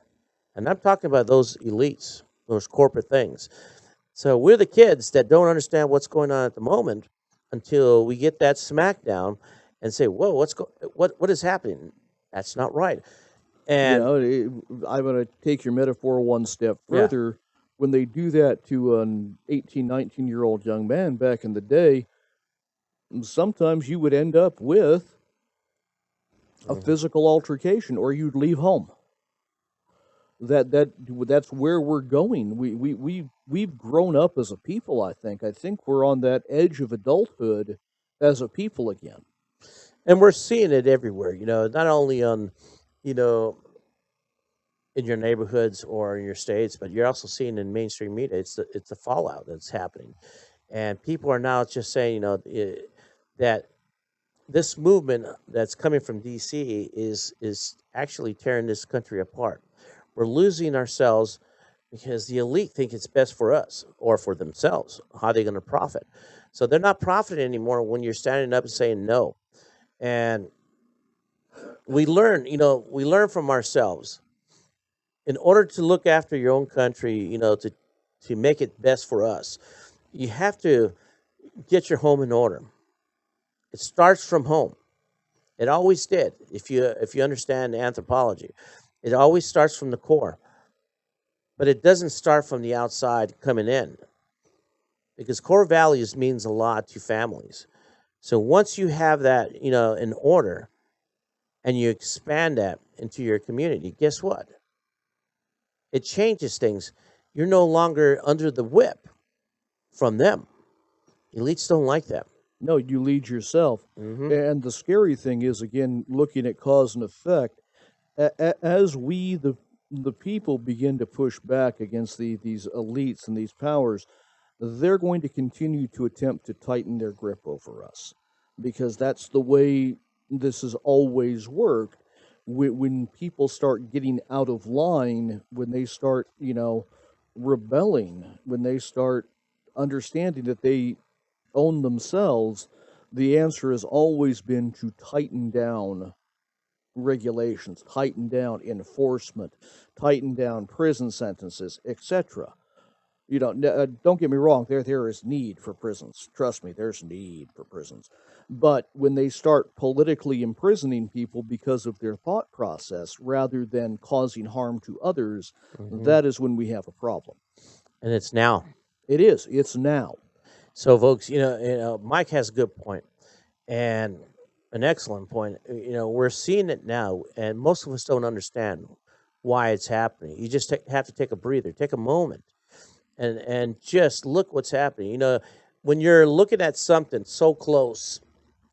And I'm talking about those elites, those corporate things. So we're the kids that don't understand what's going on at the moment until we get that smackdown and say, "Whoa, what is happening? That's not right." You And know, it, I'm going to take your metaphor one step yeah, further. When they do that to an 18, 19-year-old young man back in the day, sometimes you would end up with a mhm. physical altercation or you'd leave home. That's where we're going. We've grown up as a people, I think. I think we're on that edge of adulthood as a people again. And we're seeing it everywhere. Not only on, you know, in your neighborhoods or in your states, but you're also seeing in mainstream media. It's the fallout that's happening, and people are now just saying, that this movement that's coming from DC is actually tearing this country apart. We're losing ourselves because the elite think it's best for us or for themselves. How are they going to profit? So they're not profiting anymore when you're standing up and saying no. And we learn from ourselves. In order to look after your own country, to make it best for us, you have to get your home in order. It starts from home. It always did. If you understand anthropology, it always starts from the core, but it doesn't start from the outside coming in, because core values means a lot to families. So once you have that, in order, and you expand that into your community, guess what? It changes things. You're no longer under the whip from them. Elites don't like that. No, you lead yourself. Hmm. And the scary thing is, again, looking at cause and effect, as we, the people, begin to push back against these elites and these powers, they're going to continue to attempt to tighten their grip over us because that's the way this has always worked. When people start getting out of line, when they start, rebelling, when they start understanding that they own themselves, the answer has always been to tighten down regulations, tighten down enforcement, tighten down prison sentences, etc. Don't get me wrong. There is need for prisons. Trust me, there's need for prisons. But when they start politically imprisoning people because of their thought process rather than causing harm to others, Hmm. that is when we have a problem. And it's now. It is. It's now. So, folks, Mike has a good point and an excellent point. We're seeing it now, and most of us don't understand why it's happening. You just have to take a breather, take a moment, and just look what's happening. When you're looking at something so close,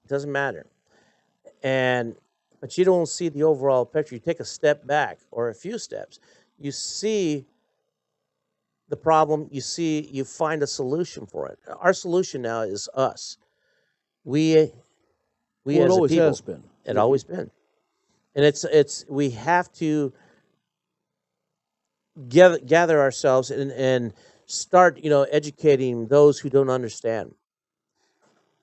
it doesn't matter, and but you don't see the overall picture. You take a step back or a few steps, you see the problem. You find a solution for it. Our solution now is us. We we Well, it as a always has people. been. It always been, and it's we have to gather ourselves and start educating those who don't understand.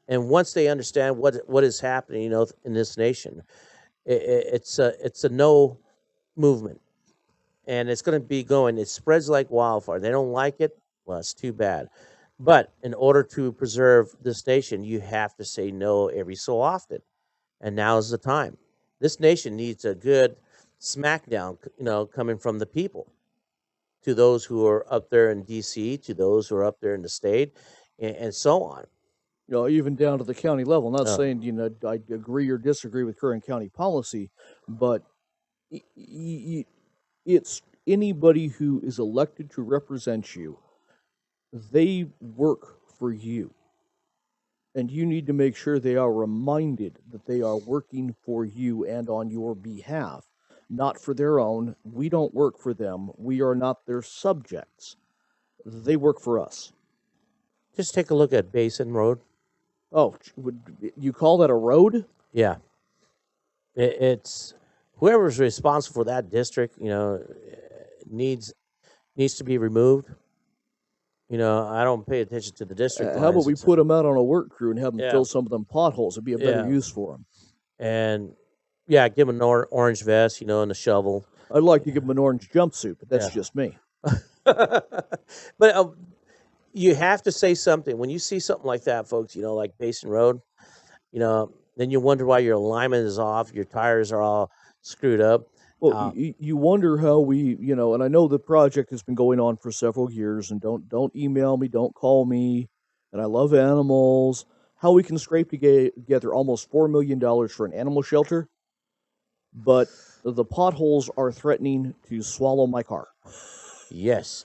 And once they understand what is happening, in this nation, it's a no movement, and it's going to be going. It spreads like wildfire. They don't like it. Well, it's too bad. But in order to preserve this nation, you have to say no every so often, and now is the time. This nation needs a good smackdown, coming from the people to those who are up there in D.C., to those who are up there in the state, and so on. Even down to the county level. I'm not Uh, saying I agree or disagree with current county policy, but y- y- it's anybody who is elected to represent you. They work for you, and you need to make sure they are reminded that they are working for you and on your behalf, not for their own. We don't work for them. We are not their subjects. They work for us. just take a look at Basin Road. Oh, would you call that a road? Yeah, it's whoever's responsible for that district. Needs needs to be removed. I don't pay attention to the district How about lines. we It's put them out on a work crew and have them yeah, fill some of them potholes? It'd be a better yeah, use for them. and yeah, give them an orange vest, and a shovel. I'd like to give them an orange jumpsuit, but that's Yeah, just me. but you have to say something when you see something like that, folks. Like Basin Road. Then you wonder why your alignment is off, your tires are all screwed up. Well, Uh, you wonder how and I know the project has been going on for several years, and don't email me, don't call me, and I love animals. How we can scrape together almost $4 million for an animal shelter, but the potholes are threatening to swallow my car. yes,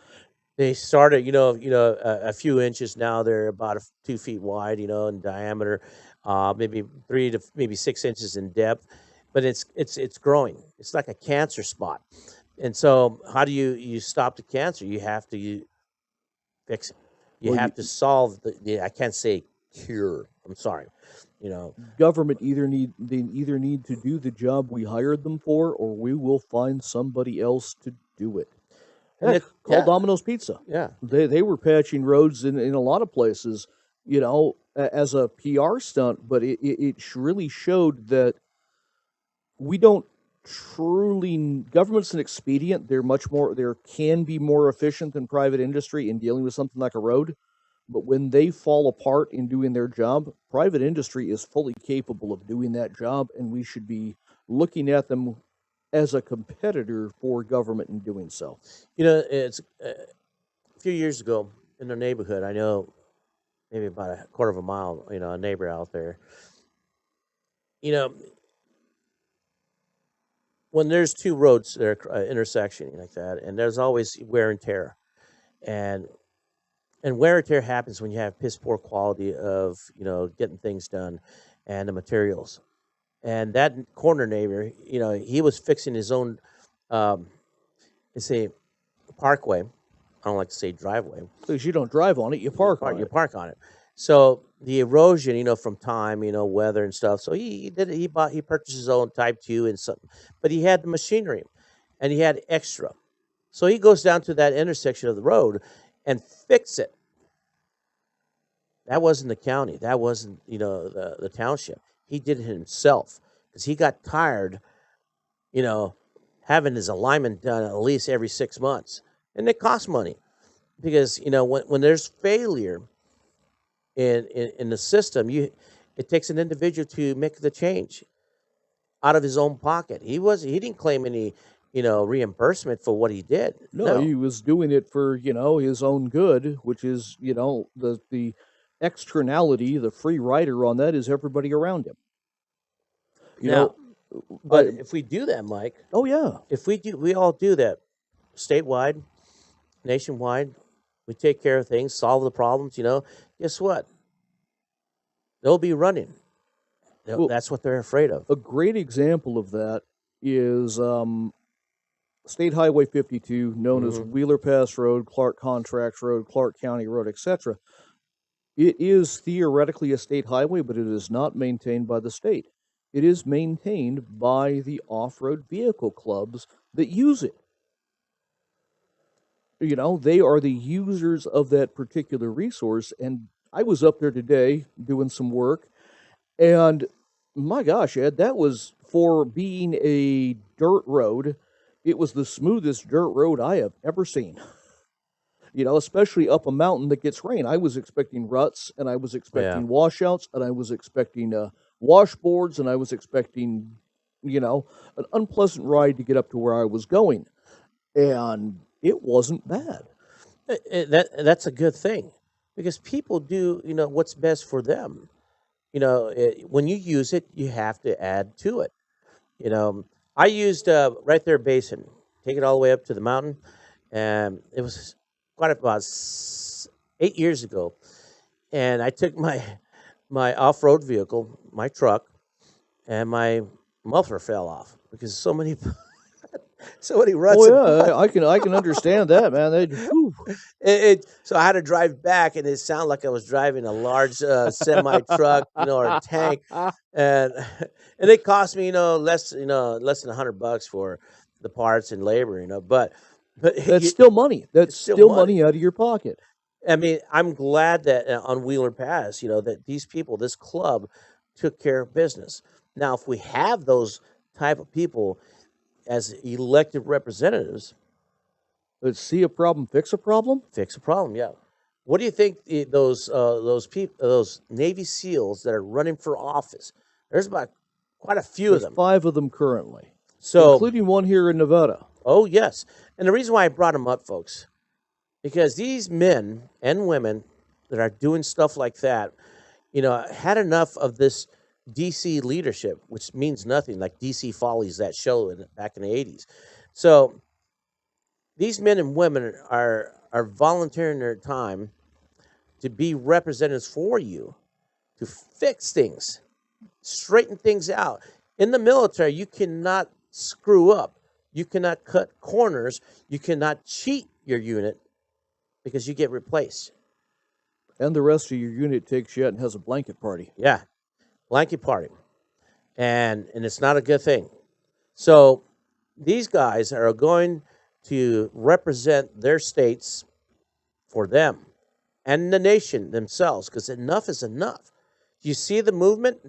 they started. A few inches now. They're about 2 feet wide. In diameter, maybe 3 to maybe 6 inches in depth. But it's growing. It's like a cancer spot. And so, how do you stop the cancer? You have to fix it. You Well, have to solve the. I can't say cure. I'm sorry. You know, government either need to do the job we hired them for, or we will find somebody else to do it. and Heck, it call yeah Domino's Pizza. yeah. They were patching roads in a lot of places, as a PR stunt, but it really showed that we don't truly government's an expedient. There can be more efficient than private industry in dealing with something like a road. But when they fall apart in doing their job, private industry is fully capable of doing that job, and we should be looking at them as a competitor for government in doing so. It's a few years ago in the neighborhood. I know maybe about a quarter of a mile. A neighbor out there. You know, when there's two roads that are intersecting like that, and there's always wear and tear, and wear and tear happens when you have piss poor quality of getting things done, and the materials. And that corner neighbor, he was fixing his own, um, let's say, parkway. I don't like to say driveway. Because you don't drive on it, you You park park, on you it. park on it. So the erosion, from time, weather and stuff. So he did it. He purchased his own Type 2 and something, but he had the machinery, and he had extra. So he goes down to that intersection of the road and fix it. That wasn't the county. That wasn't the township. He did it himself because he got tired, you know, having his alignment done at least every 6 months, and it costs money. because when there's failure in the system, it takes an individual to make the change out of his own pocket. He didn't claim any reimbursement for what he did. No, No. he was doing it for, his own good, which is, the externality, the free rider on that is everybody around him. You Now, know, but I if we do that, Mike, oh yeah, if we all do that statewide, nationwide, we take care of things, solve the problems, guess what? They'll be running. well, That's what they're afraid of. a great example of that is State Highway 52, known as Hmm. Wheeler Pass Road, Clark Contracts Road, Clark County Road, etc. It is theoretically a state highway, but it is not maintained by the state. It is maintained by the off-road vehicle clubs that use it. They are the users of that particular resource. And I was up there today doing some work, and my gosh, Ed, that was for being a dirt road. It was the smoothest dirt road I have ever seen. Especially up a mountain that gets rain. I was expecting ruts, and I was Yeah. expecting washouts, and I was expecting washboards, and I was expecting, an unpleasant ride to get up to where I was going. And it wasn't bad. That's a good thing because people do what's best for them. When you use it, you have to add to it. You know, I used right there basin, take it all the way up to the mountain, and it was quite about 8 years ago. And I took my off road vehicle, my truck, and my muffler fell off because so many ruts Oh and yeah, I can understand that, man. Whew. so I had to drive back, and it sounded like I was driving a large semi truck, or a tank, and and it cost me, less than $100 for the parts and labor, but That's still money. That's it's still still money. money out of your pocket. I mean, I'm glad that on Wheeler Pass, that these people, this club, took care of business. Now, if we have those type of people as elected representatives, Let's see a problem, fix a problem. fix a problem. Yeah. What do you think those people, those Navy SEALs that are running for office? There's about quite a few of There's them. 5 of them currently, So, including one here in Nevada. oh yes, and the reason why I brought them up, folks, because these men and women that are doing stuff like that, had enough of this DC leadership, which means nothing, like DC Follies, that show back in the '80s. So these men and women are volunteering their time to be representatives for you to fix things, straighten things out. In the military, you cannot screw up. You cannot cut corners. You cannot cheat your unit because you get replaced. And the rest of your unit takes you out and has a blanket party. Yeah, blanket party, and it's not a good thing. So these guys are going to represent their states for them and the nation themselves because enough is enough. You see the movement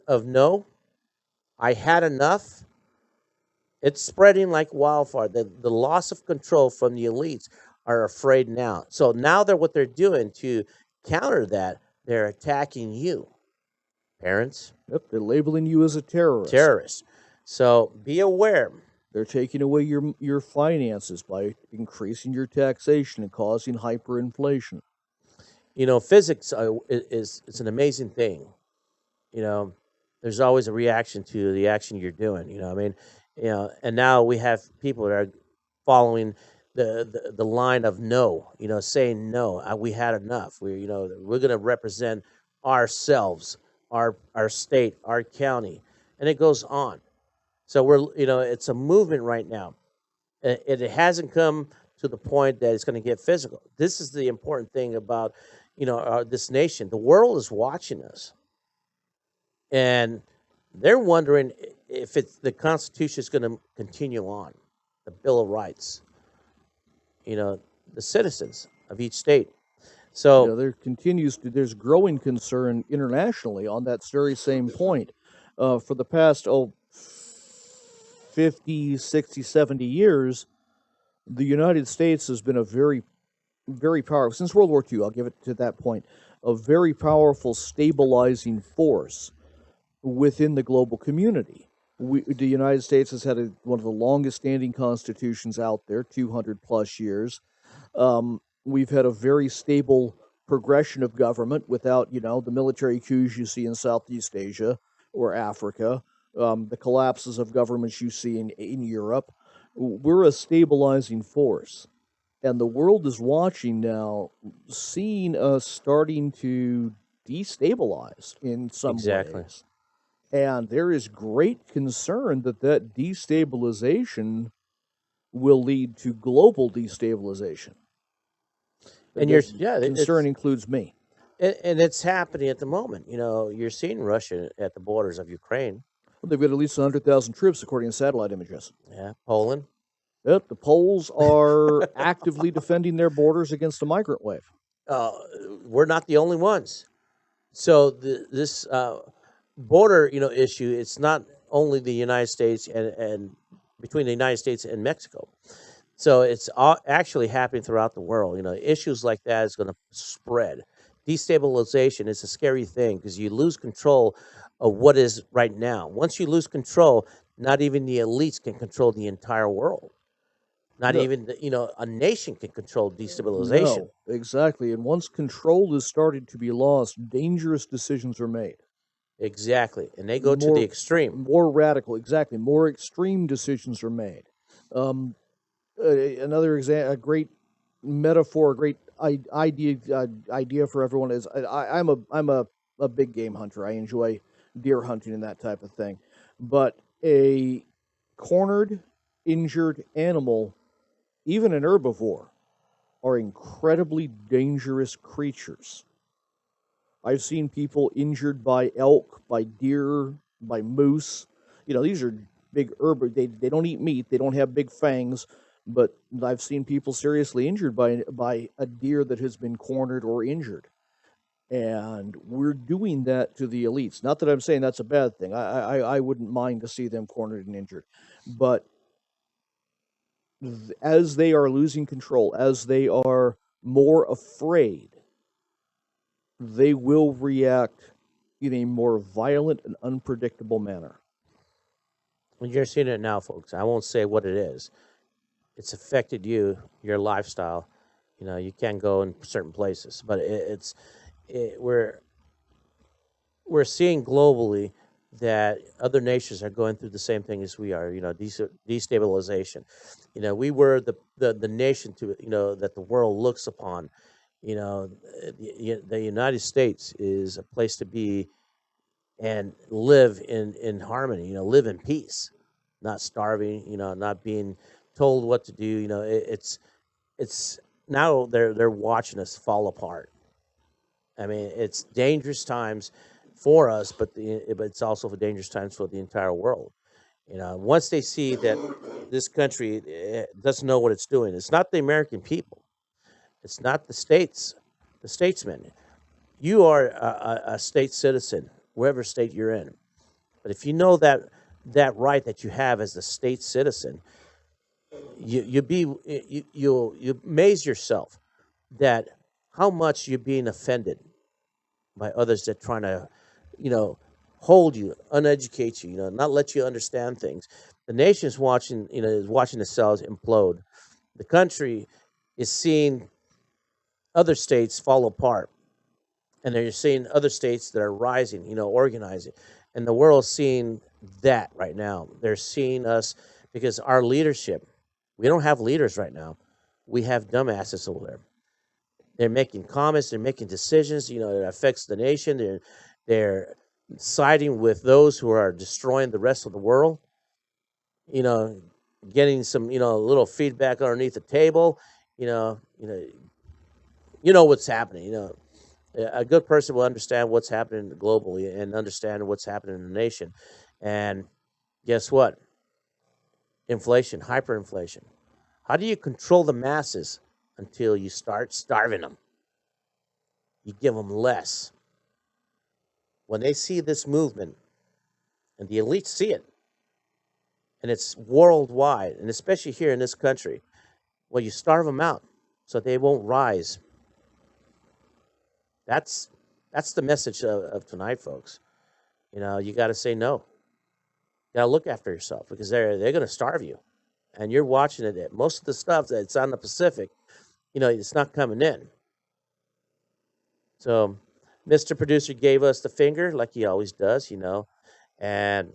of no, I had enough. It's spreading like wildfire. The loss of control from the elites are afraid now. So now what they're doing to counter that, they're attacking you, parents, Yep, they're labeling you as a terrorist. terrorists. So be aware. They're taking away your finances by increasing your taxation and causing hyperinflation. Physics is an amazing thing. You know, there's always a reaction to the action you're doing. I mean, and now we have people that are following the line of no. Saying no. We had enough. We're going to represent ourselves, our state, our county, and it goes on. So it's a movement right now. It hasn't come to the point that it's going to get physical. This is the important thing about this nation. The world is watching us, and they're wondering if the Constitution is going to continue on, the Bill of Rights. The citizens of each state. So There's growing concern internationally on that very same point. For the past 50, 60, 70 years, the United States has been a very very powerful, since World War II, I'll give it to that point, a very powerful stabilizing force within the global community. The United States has had one of the longest standing constitutions out there, 200 plus years. We've had a very stable progression of government without, the military coups you see in Southeast Asia or Africa, the collapses of governments you see in Europe. We're a stabilizing force. And the world is watching now, seeing us starting to destabilize in some Exactly. ways. And there is great concern that destabilization will lead to global destabilization. And That yeah, concern includes me. and it's happening at the moment. You're seeing Russia at the borders of Ukraine. Well, they've got at least 100,000 troops, according to satellite images. Yeah, Poland. Yep, the Poles are actively defending their borders against a migrant wave. Uh, we're not the only ones. So this border, issue. It's not only the United States and between the United States and Mexico. So it's actually happening throughout the world. Issues like that is going to spread. Destabilization is a scary thing because you lose control of what is right now. Once you lose control, not even the elites can control the entire world. Not No, even a nation can control destabilization. no, exactly. And once control is started to be lost, dangerous decisions are made. Exactly, and they go to the More, extreme. more radical, exactly. More extreme decisions are made. Um, Another example, a great metaphor, a great idea for everyone is I'm a big game hunter. I enjoy deer hunting and that type of thing, but a cornered, injured animal, even an herbivore, are incredibly dangerous creatures. I've seen people injured by elk, by deer, by moose. These are big herb. They don't eat meat. They don't have big fangs, but I've seen people seriously injured by a deer that has been cornered or injured. And we're doing that to the elites. Not that I'm saying that's a bad thing. I wouldn't mind to see them cornered and injured, but as they are losing control, as they are more afraid, they will react in a more violent and unpredictable manner. And you're seeing it now, folks. I won't say what it is. It's affected you, your lifestyle. You can't go in certain places, but we're seeing globally that other nations are going through the same thing as we are. Destabilization. We were the nation that the world looks upon. The United States is a place to be and live in harmony. Live in peace, not starving. Not being told what to do. It's now they're watching us fall apart. I mean, it's dangerous times for us, but it's also for dangerous times for the entire world. Once they see that this country doesn't know what it's doing, it's not the American people, it's not the statesmen. You are a state citizen, wherever state you're in. But if you know that right that you have as a state citizen, you amaze yourself that how much you're being offended by others that trying to, you know, hold you, uneducate you, not let you understand things. The nation is watching, is watching themselves implode. The country is seeing other states fall apart, and they're seeing other states that are rising, organizing, and the world's seeing that right now. They're seeing us because our leadership, we don't have leaders right now. We have dumbasses over there. They're making comments. They're making decisions. That affects the nation. They're siding with those who are destroying the rest of the world. You know, getting some little feedback underneath the table. You know, you know, you know what's happening. A good person will understand what's happening globally and understand what's happening in the nation. And guess what? Inflation, hyperinflation. How do you control the masses until you start starving them? You give them less. When they see this movement, and the elites see it, and it's worldwide, and especially here in this country, well, you starve them out. so they won't rise. That's the message of tonight, folks. You got to say no. You got to look after yourself because they're going to starve you, and you're watching it. Most of the stuff that's on the Pacific, it's not coming in. So, Mr. Producer gave us the finger like he always does, and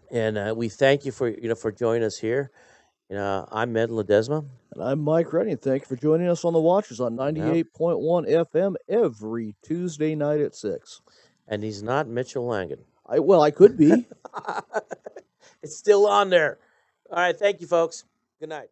we thank you for joining us here. I'm Med Ledesma. And I'm Mike Redding. Thank you for joining us on The Watchers on Yep. 98.1 FM every Tuesday night at 6. And he's not Mitchell Langen. I could be. It's still on there. All right. Thank you, folks. Good night.